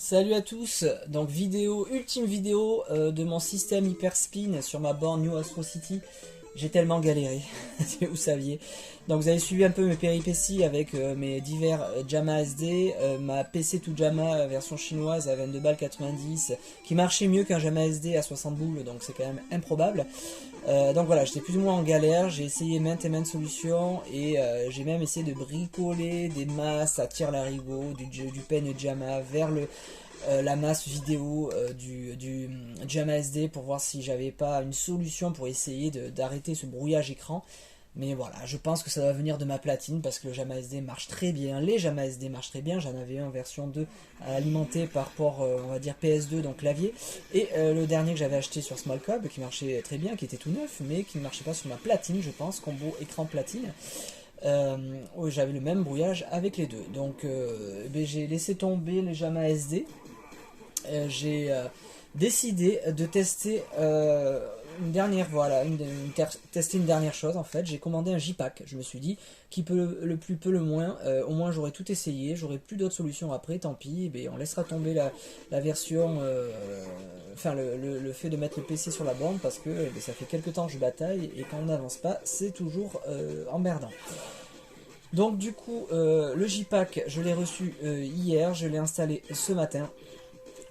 Salut à tous, donc ultime vidéo de mon système Hyperspin sur ma borne New Astro City. J'ai tellement galéré, si vous saviez. Donc vous avez suivi un peu mes péripéties avec mes divers Jamma SD, ma PC to Jamma version chinoise à 22 balles 90 qui marchait mieux qu'un Jamma SD à 60 boules, donc c'est quand même improbable. Donc voilà, j'étais plus ou moins en galère, j'ai essayé maintes et maintes solutions et j'ai même essayé de bricoler des masses à tire-larigot, du pen Jamma vers la masse vidéo du Jamma SD pour voir si j'avais pas une solution pour essayer d'arrêter ce brouillage écran. Mais voilà, je pense que ça va venir de ma platine parce que le Jamma SD marche très bien. Les Jamma SD marchent très bien. J'en avais un en version 2 alimenté par port, on va dire PS2, donc clavier. Et le dernier que j'avais acheté sur Smallcob qui marchait très bien, qui était tout neuf, mais qui ne marchait pas sur ma platine, je pense, combo écran platine. J'avais le même brouillage avec les deux. Donc j'ai laissé tomber les Jamma SD. J'ai décidé de tester une dernière, tester une dernière chose en fait. J'ai commandé un J-Pack. Je me suis dit, qui peut le plus peut le moins, au moins j'aurai tout essayé, j'aurai plus d'autres solutions après, tant pis, on laissera tomber la version, le fait de mettre le PC sur la borne parce que ça fait quelques temps que je bataille et quand on n'avance pas, c'est toujours emmerdant. Donc du coup, le J-Pack, je l'ai reçu hier, je l'ai installé ce matin.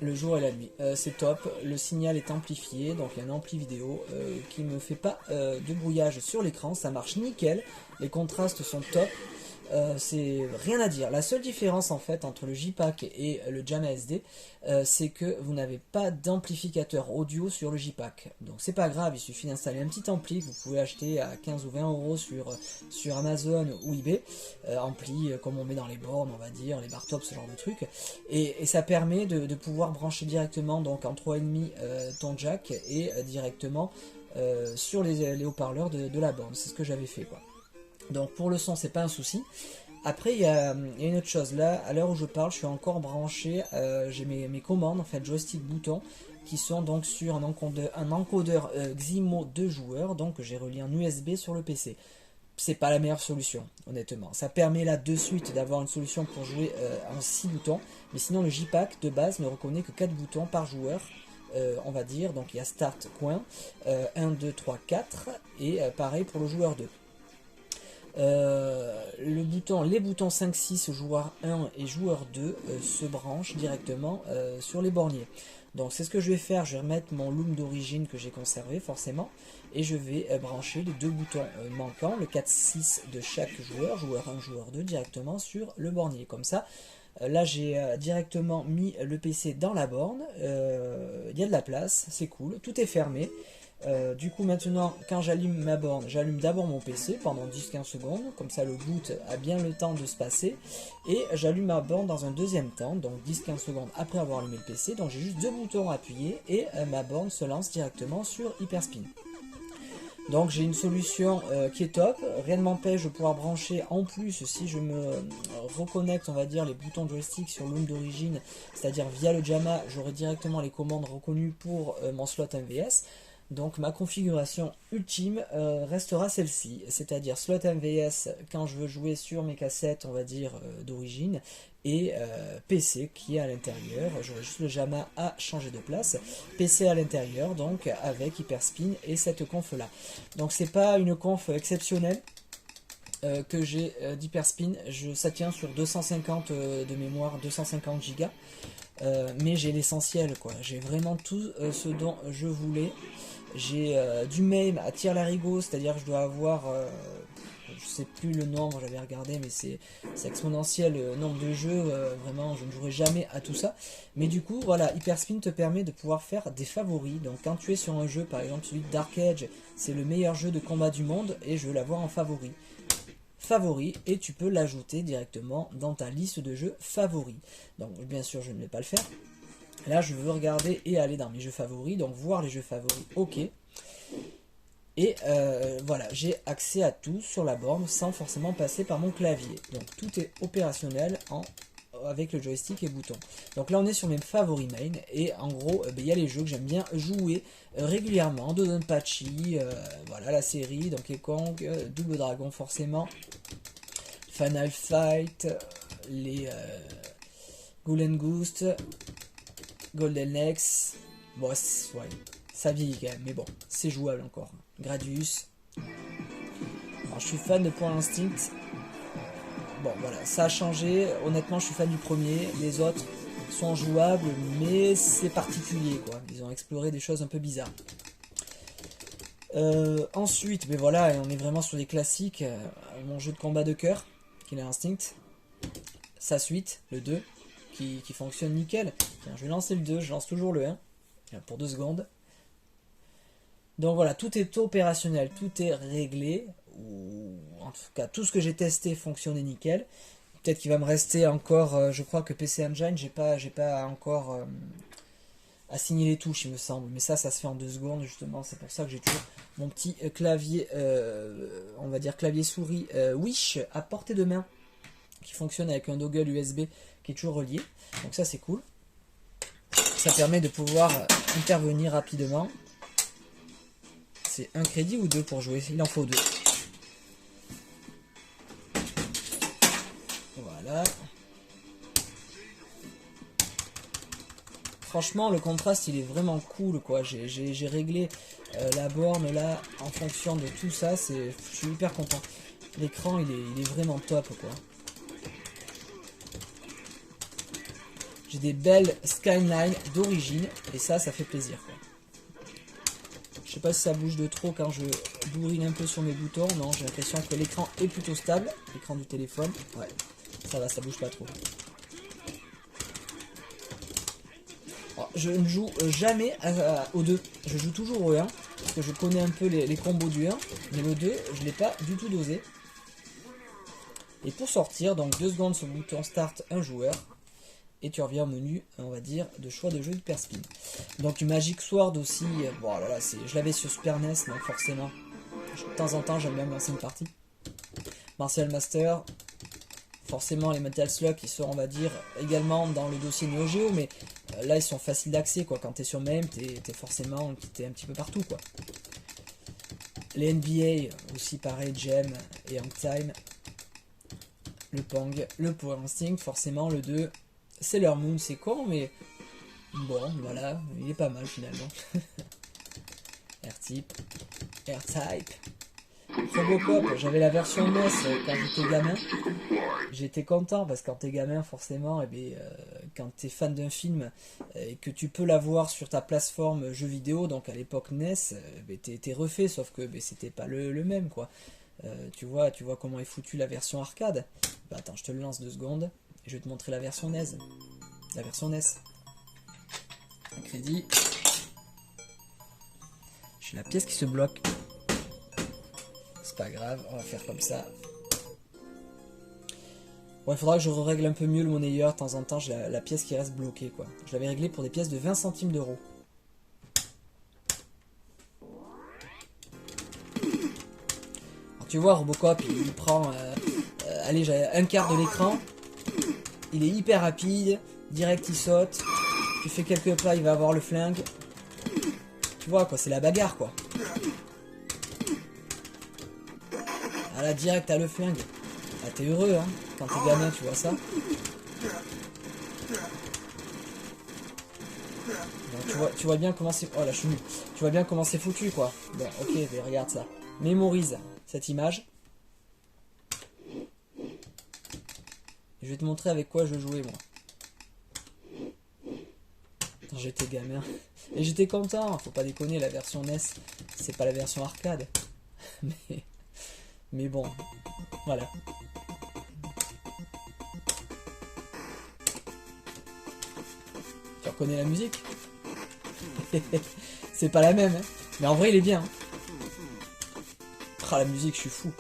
Le jour et la nuit, c'est top, le signal est amplifié, donc il y a un ampli vidéo qui me fait pas de brouillage sur l'écran, ça marche nickel, les contrastes sont top, c'est rien à dire. La seule différence en fait entre le J-Pack et le Jamma SD, c'est que vous n'avez pas d'amplificateur audio sur le J-Pack. Donc c'est pas grave, il suffit d'installer un petit ampli que vous pouvez acheter à 15 ou 20 euros sur Amazon ou eBay, ampli comme on met dans les bornes, on va dire, les bar tops, ce genre de truc. Et ça permet de pouvoir brancher directement donc en 3,5 ton jack et directement sur les haut-parleurs de la borne. C'est ce que j'avais fait quoi. Donc pour le son c'est pas un souci. Après il y a une autre chose là, à l'heure où je parle je suis encore branché, j'ai mes commandes en fait joystick bouton qui sont donc sur un encodeur Ximo 2 joueurs, donc j'ai relié en USB sur le PC. C'est pas la meilleure solution honnêtement, ça permet là de suite d'avoir une solution pour jouer en 6 boutons, mais sinon le J-Pack de base ne reconnaît que 4 boutons par joueur. On va dire, donc il y a start coin, 1, 2, 3, 4 et pareil pour le joueur 2. Les boutons 5, 6, joueur 1 et joueur 2 se branchent directement sur les borniers. Donc c'est ce que je vais faire, je vais remettre mon loom d'origine que j'ai conservé forcément, et je vais brancher les deux boutons manquants, le 4, 6 de chaque joueur, joueur 1, joueur 2, directement sur le bornier. Comme ça, là j'ai directement mis le PC dans la borne, il y a de la place, c'est cool, tout est fermé. Du coup maintenant quand j'allume ma borne, j'allume d'abord mon PC pendant 10-15 secondes, comme ça le boot a bien le temps de se passer, et j'allume ma borne dans un deuxième temps, donc 10-15 secondes après avoir allumé le PC, donc j'ai juste deux boutons à appuyer et ma borne se lance directement sur Hyperspin. Donc j'ai une solution qui est top, rien ne m'empêche de pouvoir brancher en plus si je me reconnecte on va dire les boutons de joystick sur l'OM d'origine, c'est-à-dire via le Jamma, j'aurai directement les commandes reconnues pour mon slot MVS. Donc ma configuration ultime restera celle-ci, c'est-à-dire slot MVS quand je veux jouer sur mes cassettes on va dire d'origine, et PC qui est à l'intérieur, j'aurai juste le Jamma à changer de place, PC à l'intérieur donc avec Hyperspin et cette conf là. Donc c'est pas une conf exceptionnelle que j'ai d'Hyperspin, ça tient sur 250 de mémoire, 250 Go. Mais j'ai l'essentiel quoi, j'ai vraiment tout ce dont je voulais. J'ai du MAME à tire-larigot, c'est-à-dire que je dois avoir, je sais plus le nombre, j'avais regardé, mais c'est exponentiel le nombre de jeux, vraiment je ne jouerai jamais à tout ça. Mais du coup, voilà, Hyperspin te permet de pouvoir faire des favoris. Donc quand tu es sur un jeu, par exemple celui de Dark Age, c'est le meilleur jeu de combat du monde et je veux l'avoir en favori, et tu peux l'ajouter directement dans ta liste de jeux favoris. Donc bien sûr je ne vais pas le faire. Là je veux regarder et aller dans mes jeux favoris, donc voir les jeux favoris, ok. Et voilà, j'ai accès à tout sur la borne sans forcément passer par mon clavier. Donc tout est opérationnel avec le joystick et bouton. Donc là on est sur mes favoris main, et en gros il y a les jeux que j'aime bien jouer régulièrement, Dodonpachi, voilà la série, Donkey Kong, Double Dragon forcément, Final Fight, les Golden Goose, Golden Axe. Bon, ouais, ça vieillit quand même, mais bon, c'est jouable encore. Gradius. Alors, je suis fan de Point Instinct. Bon, voilà, ça a changé. Honnêtement, je suis fan du premier. Les autres sont jouables, mais c'est particulier, quoi. Ils ont exploré des choses un peu bizarres. Ensuite, mais voilà, on est vraiment sur des classiques. Mon jeu de combat de cœur, Killer Instinct. Sa suite, le 2, qui fonctionne nickel. Tiens, je vais lancer le 2, je lance toujours le 1. Pour 2 secondes. Donc voilà, tout est opérationnel, tout est réglé. Ou en tout cas, tout ce que j'ai testé fonctionnait nickel. Peut-être qu'il va me rester encore, je crois que PC Engine, j'ai pas encore assigné les touches, il me semble. Mais ça se fait en 2 secondes, justement. C'est pour ça que j'ai toujours mon petit clavier, on va dire clavier souris Wish à portée de main, qui fonctionne avec un dongle USB qui est toujours relié. Donc ça, c'est cool. Ça permet de pouvoir intervenir rapidement. C'est un crédit ou 2 pour jouer? Il en faut 2. Voilà. Franchement, le contraste, il est vraiment cool, quoi. J'ai réglé la borne là en fonction de tout ça. Je suis hyper content. L'écran, il est vraiment top, quoi. J'ai des belles skyline d'origine et ça fait plaisir, quoi. Je sais pas si ça bouge de trop quand je bourrine un peu sur mes boutons. Non, j'ai l'impression que l'écran est plutôt stable. L'écran du téléphone. Ouais, ça va, ça bouge pas trop. Alors, je ne joue jamais au 2. Je joue toujours au 1. Parce que je connais un peu les combos du 1. Mais le 2, je l'ai pas du tout dosé. Et pour sortir, donc 2 secondes sur le bouton Start un joueur. Et tu reviens au menu, on va dire, de choix de jeu Hyper Spin. Donc Magic Sword aussi, bon là, je l'avais sur Super NES, donc forcément, de temps en temps j'aime bien me lancer une partie. Martial Master, forcément les Metal Slug qui sont, on va dire, également dans le dossier Neo Geo, mais là ils sont faciles d'accès, quoi. Quand t'es sur MAME, t'es forcément un petit peu partout, quoi. Les NBA, aussi pareil, Gem et Hang Time. Le Pong, le Power Instinct, forcément le 2. Sailor Moon, c'est con, mais bon, voilà, il est pas mal finalement. R-Type, R-Type. Robocop, j'avais la version NES quand j'étais gamin. J'étais content parce que quand t'es gamin, forcément, quand t'es fan d'un film et que tu peux l'avoir sur ta plateforme jeu vidéo, donc à l'époque NES, t'es refait, sauf que c'était pas le même, quoi. Tu vois comment est foutue la version arcade. Bah attends, je te le lance 2 secondes. Et je vais te montrer la version NES. La version NES. Un crédit. J'ai la pièce qui se bloque. C'est pas grave, on va faire comme ça. Bon, il faudra que je règle un peu mieux le monnayeur. De temps en temps, j'ai la pièce qui reste bloquée, quoi. Je l'avais réglé pour des pièces de 20 centimes d'euros. Alors, tu vois, Robocop, il prend allez, j'ai un quart de l'écran. Il est hyper rapide, direct il saute, tu fais quelques pas, il va avoir le flingue. Tu vois, quoi, c'est la bagarre, quoi. Ah là, direct t'as le flingue. Ah, t'es heureux, hein, quand t'es gamin, tu vois ça. Bon, tu vois bien comment c'est... Oh là, je suis nul. Tu vois bien comment c'est foutu, quoi. Bon, ok, mais regarde ça. Mémorise cette image. Je vais te montrer avec quoi je jouais, moi. Quand j'étais gamin. Et j'étais content, faut pas déconner, la version NES, c'est pas la version arcade. Mais bon, voilà. Tu reconnais la musique? C'est pas la même, hein. Mais en vrai, il est bien. Hein. Ah, la musique, je suis fou.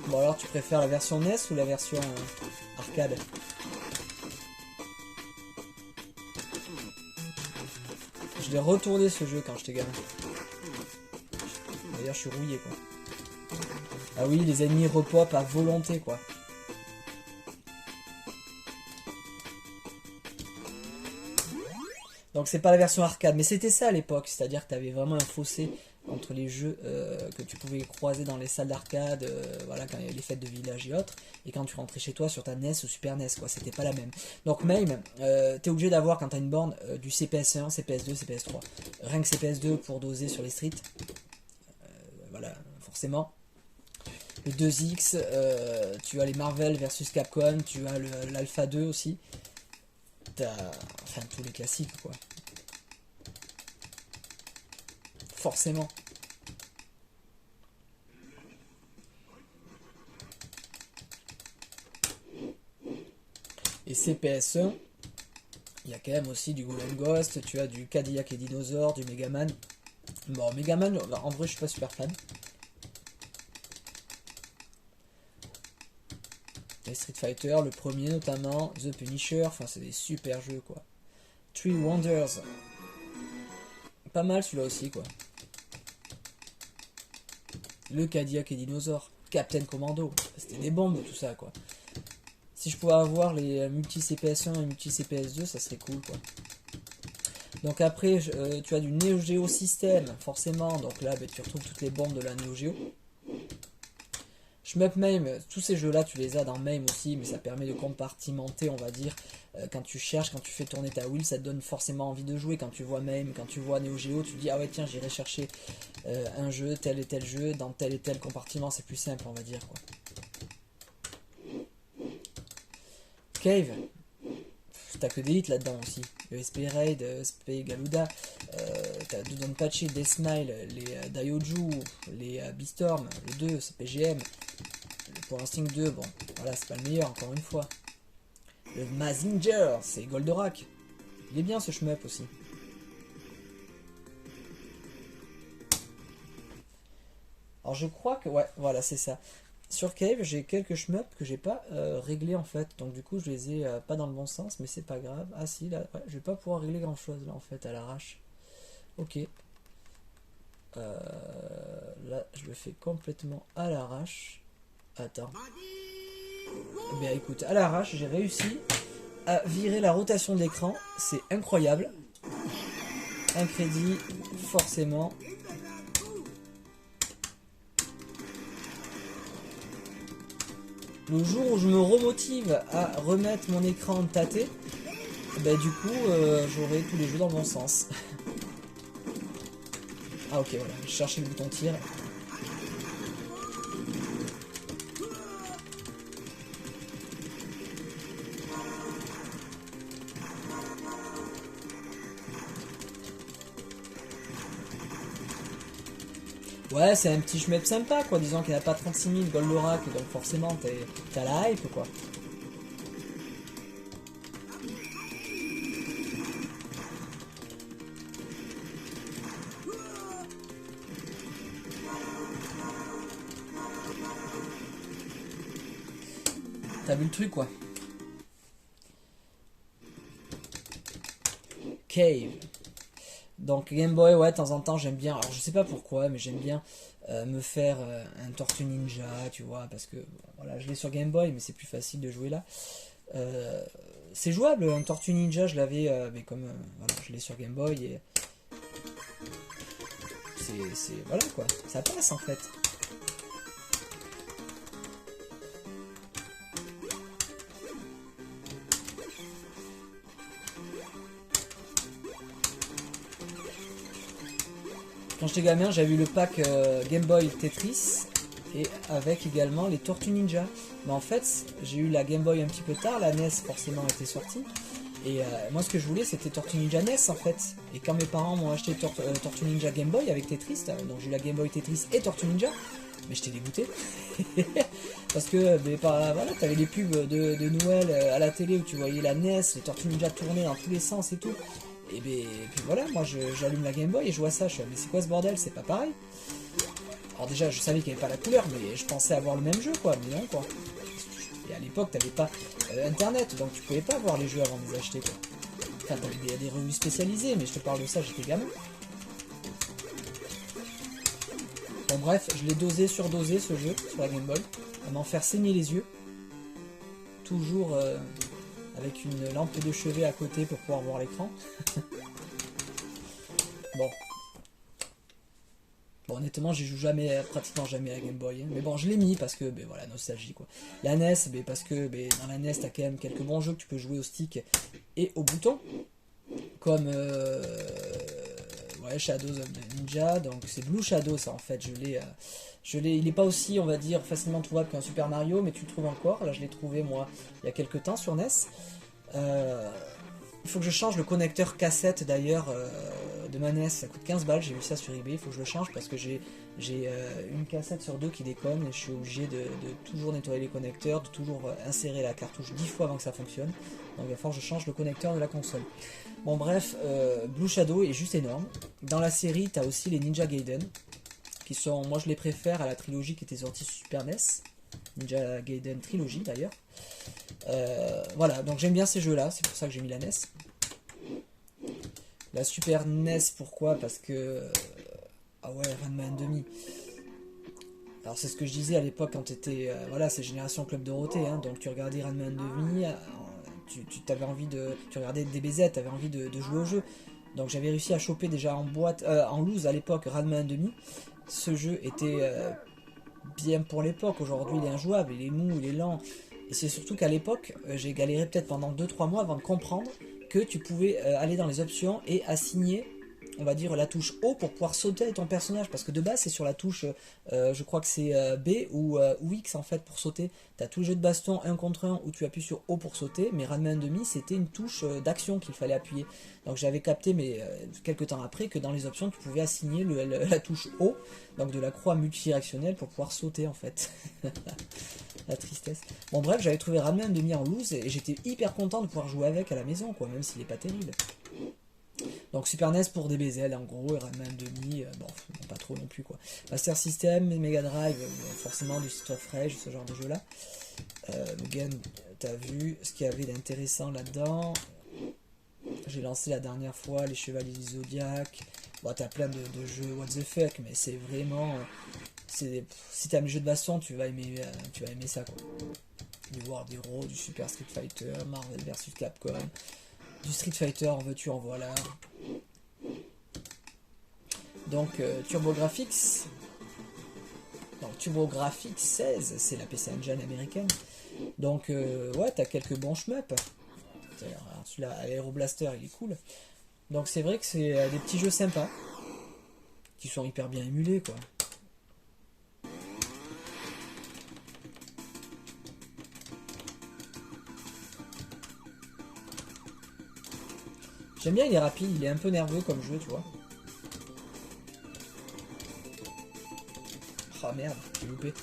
Bon, alors, tu préfères la version NES ou la version arcade? Je l'ai retourné ce jeu quand j'étais gamin. D'ailleurs, je suis rouillé, quoi. Ah oui, les ennemis repop à volonté, quoi. Donc c'est pas la version arcade, mais c'était ça à l'époque, c'est-à-dire que t'avais vraiment un fossé entre les jeux que tu pouvais croiser dans les salles d'arcade, voilà, quand il y avait les fêtes de village et autres, et quand tu rentrais chez toi sur ta NES ou Super NES, quoi, c'était pas la même. Donc MAME, t'es obligé d'avoir quand t'as une borne du CPS1, CPS2, CPS3. Rien que CPS2 pour doser sur les streets, voilà, forcément. Le 2X, tu as les Marvel versus Capcom, tu as l'Alpha 2 aussi. T'as, enfin, tous les classiques, quoi. Forcément. Et CPS1, il y a quand même aussi du Golden Ghost, tu as du Cadillac et Dinosaur, du Megaman. Bon, Megaman, en vrai, je suis pas super fan. Et Street Fighter, le premier notamment, The Punisher, enfin, c'est des super jeux, quoi. Three Wonders. Pas mal celui-là aussi, quoi. Le Cadillac et Dinosaur. Captain Commando. C'était des bombes, tout ça, quoi. Si je pouvais avoir les multi CPS1 et multi CPS2, ça serait cool, quoi. Donc après, tu as du Neo Geo System, forcément. Donc là, tu retrouves toutes les bombes de la Neo Geo. Shmup Mame, tous ces jeux-là, tu les as dans Mame aussi, mais ça permet de compartimenter, on va dire. Quand tu cherches, quand tu fais tourner ta wheel, ça te donne forcément envie de jouer. Quand tu vois Mame, quand tu vois Neo Geo, tu te dis, ah ouais, tiens, j'irai chercher un jeu, tel et tel jeu, dans tel et tel compartiment, c'est plus simple, on va dire, quoi. Cave, t'as que des hits là-dedans aussi. ESP Raid, ESP Galuda, t'as Dodonpachi, Deathsmile, les Daioju, les Beastorm, le 2, c'est PGM. Pour Instinct 2, bon, voilà, c'est pas le meilleur, encore une fois. Le Mazinger, c'est Goldorak. Il est bien ce shmup aussi. Alors je crois que, ouais, voilà, c'est ça. Sur Cave, j'ai quelques shmups que j'ai pas réglés en fait. Donc du coup, je les ai pas dans le bon sens, mais c'est pas grave. Ah si, là, ouais, je vais pas pouvoir régler grand chose là en fait à l'arrache. Ok. Là, je le fais complètement à l'arrache. Attends. Eh bien écoute, à l'arrache, j'ai réussi à virer la rotation de l'écran. C'est incroyable. Un crédit, forcément. Le jour où je me remotive à remettre mon écran tâté, bah du coup j'aurai tous les jeux dans le bon sens. Ah ok, voilà, je cherchais le bouton tir. Ouais, c'est un petit shmup sympa quoi, disons qu'il n'y a pas 36 000 Goldorak, donc forcément t'as la hype quoi. T'as vu le truc quoi. Cave. Donc Game Boy, ouais, de temps en temps j'aime bien, alors je sais pas pourquoi, mais j'aime bien me faire un Tortue Ninja, tu vois, parce que bon, voilà, je l'ai sur Game Boy, mais c'est plus facile de jouer là. C'est jouable, un Tortue Ninja, je l'avais, mais comme voilà, je l'ai sur Game Boy et c'est voilà quoi, ça passe en fait. Quand j'étais gamin, j'avais eu le pack Game Boy Tetris et avec également les Tortues Ninja. Mais en fait, j'ai eu la Game Boy un petit peu tard, la NES forcément était sortie. Et moi, ce que je voulais, c'était Tortue Ninja NES en fait. Et quand mes parents m'ont acheté Tortue Ninja Game Boy avec Tetris, donc j'ai eu la Game Boy Tetris et Tortue Ninja, mais j'étais dégoûté. Parce que voilà, t'avais les pubs de Noël à la télé où tu voyais la NES, les Tortues Ninja tourner dans tous les sens et tout. Et puis voilà, moi j'allume la Game Boy et je vois ça, je suis mais c'est quoi ce bordel, c'est pas pareil. Alors déjà je savais qu'il n'y avait pas la couleur, mais je pensais avoir le même jeu quoi, mais non quoi. Et à l'époque t'avais pas internet, donc tu pouvais pas voir les jeux avant de les acheter quoi. Enfin t'avais des revues spécialisées, mais je te parle de ça, j'étais gamin. Bon bref, je l'ai dosé, surdosé ce jeu sur la Game Boy, à m'en faire saigner les yeux. Toujours avec une lampe de chevet à côté pour pouvoir voir l'écran. Bon. honnêtement, j'y joue jamais, pratiquement jamais à la Game Boy. Hein. Mais bon, je l'ai mis parce que, ben voilà, nostalgie quoi. La NES, ben, parce que ben, dans la NES, t'as quand même quelques bons jeux que tu peux jouer au stick et au bouton. Comme ouais, Shadows of the Ninja, donc c'est Blue Shadow ça en fait, il est pas aussi on va dire facilement trouvable qu'un Super Mario, mais tu le trouves encore, là je l'ai trouvé moi il y a quelques temps sur NES. Il faut que je change le connecteur cassette d'ailleurs de ma NES, ça coûte 15 balles, j'ai vu ça sur eBay, il faut que je le change parce que j'ai une cassette sur deux qui déconne et je suis obligé de toujours nettoyer les connecteurs, de toujours insérer la cartouche 10 fois avant que ça fonctionne, donc il va falloir que je change le connecteur de la console. Bon bref, Blue Shadow est juste énorme. Dans la série, tu as aussi les Ninja Gaiden, qui sont, moi je les préfère à la trilogie qui était sortie sur Super NES, Ninja Gaiden Trilogy d'ailleurs. Voilà, donc j'aime bien ces jeux-là, c'est pour ça que j'ai mis la NES. La Super NES, pourquoi? Parce que... ah ouais, Ranma 1/2. Alors c'est ce que je disais à l'époque quand tu étais... voilà, c'est Génération Club Dorothée, hein, donc tu regardais Ranma 1/2, tu avais envie de... Tu regardais DBZ, tu avais envie de jouer au jeu. Donc j'avais réussi à choper déjà en boîte, en loose à l'époque, Ranma 1/2. Ce jeu était bien pour l'époque, aujourd'hui il est injouable, il est mou, il est lent. Et c'est surtout qu'à l'époque, j'ai galéré peut-être pendant 2-3 mois avant de comprendre que tu pouvais aller dans les options et assigner, on va dire, la touche O pour pouvoir sauter avec ton personnage. Parce que de base, c'est sur la touche, je crois que c'est B ou X en fait pour sauter. Tu as tout le jeu de baston 1 contre 1 où tu appuies sur O pour sauter, mais Ranma 1/2 c'était une touche d'action qu'il fallait appuyer. Donc j'avais capté, mais quelques temps après, que dans les options, tu pouvais assigner la touche O, donc de la croix multidirectionnelle pour pouvoir sauter en fait. La tristesse. Bon bref, j'avais trouvé Ranma 1/2 en loose et j'étais hyper content de pouvoir jouer avec à la maison, quoi, même s'il est pas terrible. Donc Super NES pour DBZ en gros, et Ranma 1/2, bon, pas trop non plus quoi. Master System, Mega Drive, forcément du Street of Rage, ce genre de jeu là. Mugen, t'as vu ce qu'il y avait d'intéressant là-dedans. J'ai lancé la dernière fois les Chevaliers du Zodiac. Bon, t'as plein de jeux what the fuck, mais c'est vraiment... si t'aimes les jeux de baston, tu vas aimer ça quoi. Du World Hero, du Super Street Fighter, Marvel vs Capcom, du Street Fighter en veux-tu en voilà. Donc TurboGrafx, donc TurboGrafx 16, c'est la PC Engine américaine. Donc ouais, t'as quelques bons shmups. Celui-là, Aeroblaster, il est cool. Donc c'est vrai que c'est des petits jeux sympas qui sont hyper bien émulés quoi. J'aime bien, il est rapide, il est un peu nerveux comme jeu, tu vois. Oh merde, j'ai loupé.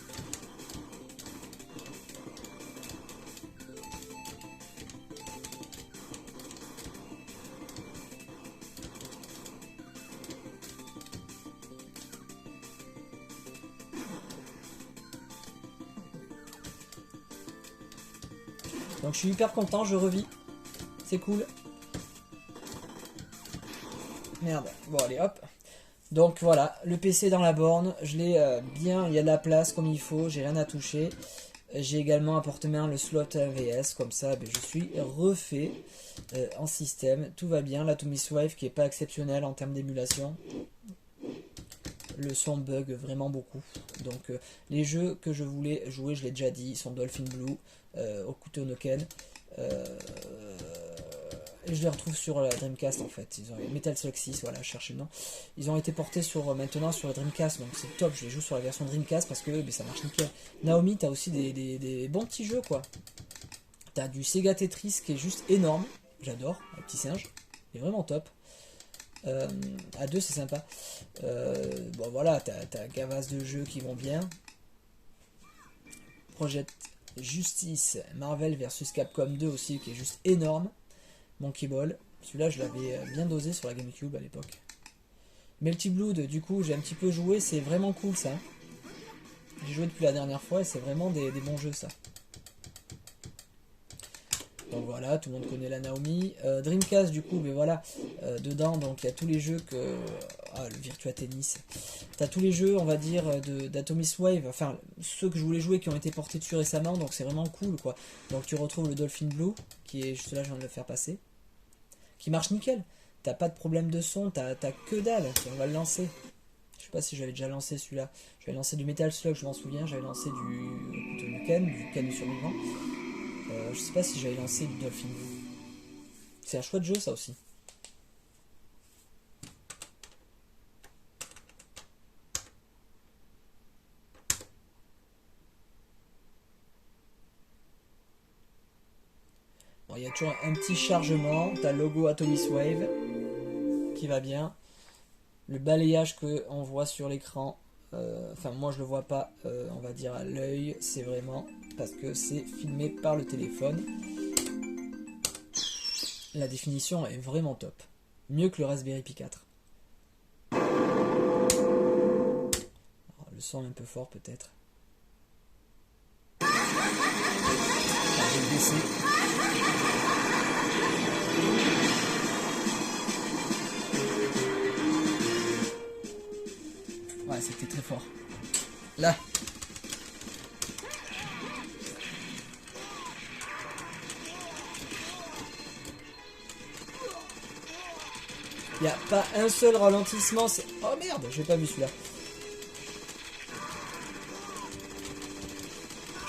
Donc je suis hyper content, je revis. C'est cool. Merde, bon allez hop. Donc voilà, le PC dans la borne, je l'ai bien, il y a de la place comme il faut, j'ai rien à toucher. J'ai également apporté le slot AVS, comme ça ben, je suis refait en système, tout va bien. L'Atomic Wave qui est pas exceptionnel en termes d'émulation. Le son bug vraiment beaucoup. Donc les jeux que je voulais jouer, je l'ai déjà dit, sont Dolphin Blue, Hokuto no Ken. Et je les retrouve sur la Dreamcast en fait. Ils ont Metal Slug 6, voilà, je cherchais le nom. Ils ont été portés maintenant sur la Dreamcast, donc c'est top. Je les joue sur la version Dreamcast parce que ben, ça marche nickel. Naomi, t'as aussi des bons petits jeux quoi. T'as du Sega Tetris qui est juste énorme. J'adore, un petit singe. Il est vraiment top. À deux c'est sympa. Bon voilà, t'as Gavas de jeux qui vont bien. Project Justice, Marvel vs Capcom 2 aussi qui est juste énorme. Monkey Ball, celui-là je l'avais bien dosé sur la GameCube à l'époque. Melty Blood, du coup j'ai un petit peu joué, c'est vraiment cool ça. J'ai joué depuis la dernière fois et c'est vraiment des bons jeux ça. Donc voilà, tout le monde connaît la Naomi. Dreamcast du coup, mais voilà, dedans donc il y a tous les jeux que... Ah, le Virtua Tennis. T'as tous les jeux, on va dire, d'Atomic Wave, enfin ceux que je voulais jouer qui ont été portés dessus récemment, donc c'est vraiment cool quoi. Donc tu retrouves le Dolphin Blue, qui est juste là, je viens de le faire passer, qui marche nickel. T'as pas de problème de son, t'as que dalle, on va le lancer. Je sais pas si j'avais déjà lancé celui-là. J'avais lancé du Metal Slug, je m'en souviens. J'avais lancé du Ken du survivant. Je sais pas si j'avais lancé du Dolphin. C'est un chouette jeu ça aussi. Bon, il y a toujours un petit chargement. T'as le logo Atomic Wave qui va bien. Le balayage qu'on voit sur l'écran, enfin moi je le vois pas, on va dire à l'œil, c'est vraiment parce que c'est filmé par le téléphone. La définition est vraiment top. Mieux que le Raspberry Pi 4. Alors, le son est un peu fort peut-être. Je vais le baisser. Ouais, c'était très fort. Là. Il n'y a pas un seul ralentissement. Oh merde, j'ai pas vu celui-là.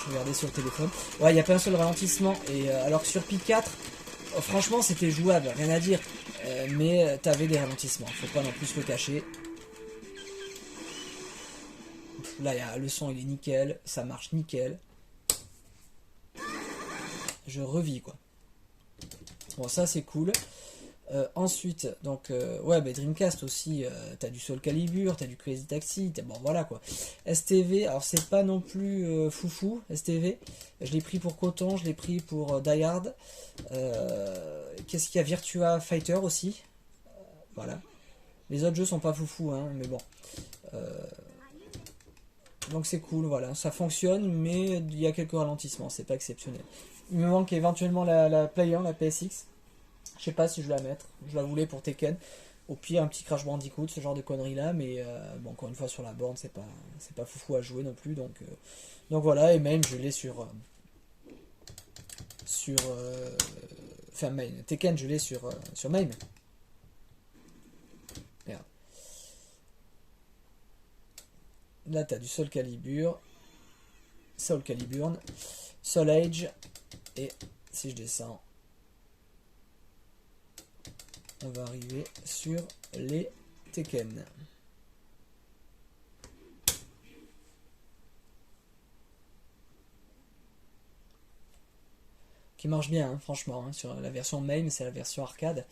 Je regardais sur le téléphone. Ouais, il n'y a pas un seul ralentissement. Et alors que sur Pi 4, franchement, c'était jouable, rien à dire. Mais t'avais des ralentissements. Faut pas non plus le cacher. Là, le son il est nickel, ça marche nickel. Je revis quoi. Bon, ça c'est cool. Ensuite, donc, ouais, bah, Dreamcast aussi, t'as du Soul Calibur, t'as du Crazy Taxi, bon voilà quoi. STV, alors c'est pas non plus foufou, STV. Je l'ai pris pour Coton, je l'ai pris pour Die Hard. Qu'est-ce qu'il y a? Virtua Fighter aussi. Voilà. Les autres jeux sont pas foufou, hein, mais bon. Donc c'est cool, voilà, ça fonctionne, mais il y a quelques ralentissements, c'est pas exceptionnel. Il me manque éventuellement la Play 1, la PSX. Je sais pas si je vais la mettre, je la voulais pour Tekken. Au pire, un petit Crash Bandicoot, ce genre de conneries là, mais bon, encore une fois, sur la borne, c'est pas foufou à jouer non plus, donc voilà, et même je l'ai enfin, main. Tekken, je l'ai sur main. Merde. Là, tu as du Soul Calibur, Soul Calibur, Soul Age, et si je descends, on va arriver sur les Tekken. Qui marche bien, hein, franchement, hein, sur la version MAME, c'est la version arcade,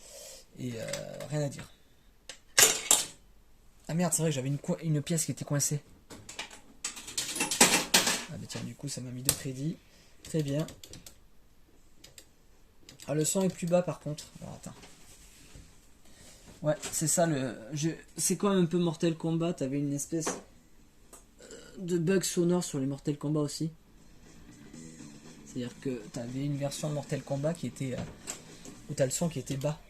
et rien à dire. Ah merde, c'est vrai que j'avais une pièce qui était coincée. Ah bah tiens, du coup ça m'a mis de crédit. Très bien. Ah, le son est plus bas par contre. Alors attends. Ouais, c'est ça c'est quand même un peu Mortal Kombat. T'avais une espèce de bug sonore sur les Mortal Kombat aussi. C'est-à-dire que t'avais une version de Mortal Kombat qui était où t'as le son qui était bas,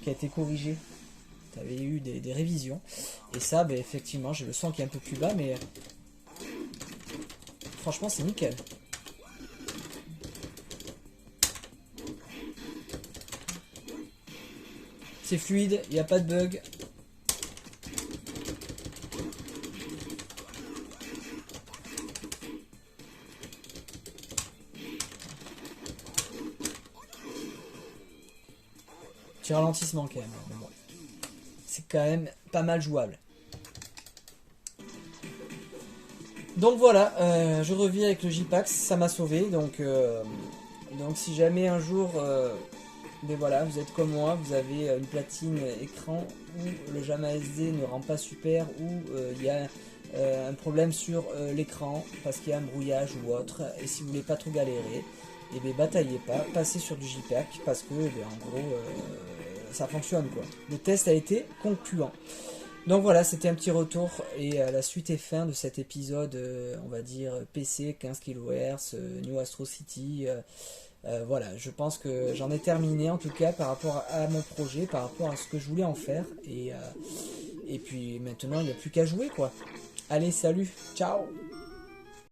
qui a été corrigé. T'avais eu des révisions. Et ça, bah, effectivement, j'ai le son qui est un peu plus bas, mais franchement, c'est nickel. C'est fluide, il n'y a pas de bug. Petit ralentissement quand même. Mais bon. C'est quand même pas mal jouable. Donc voilà, je reviens avec le JPax, ça m'a sauvé. Donc si jamais un jour... mais voilà, vous êtes comme moi, vous avez une platine écran où le JAMA SD ne rend pas super, ou il y a un problème sur l'écran parce qu'il y a un brouillage ou autre, et si vous voulez pas trop galérer, et bien bataillez pas, passez sur du JPack parce que en gros ça fonctionne quoi. Le test a été concluant. Donc voilà, c'était un petit retour et la suite et fin de cet épisode, on va dire PC 15 kHz, New Astro City. Voilà, je pense que j'en ai terminé en tout cas par rapport à mon projet, par rapport à ce que je voulais en faire. Et puis maintenant, il n'y a plus qu'à jouer quoi. Allez, salut, ciao!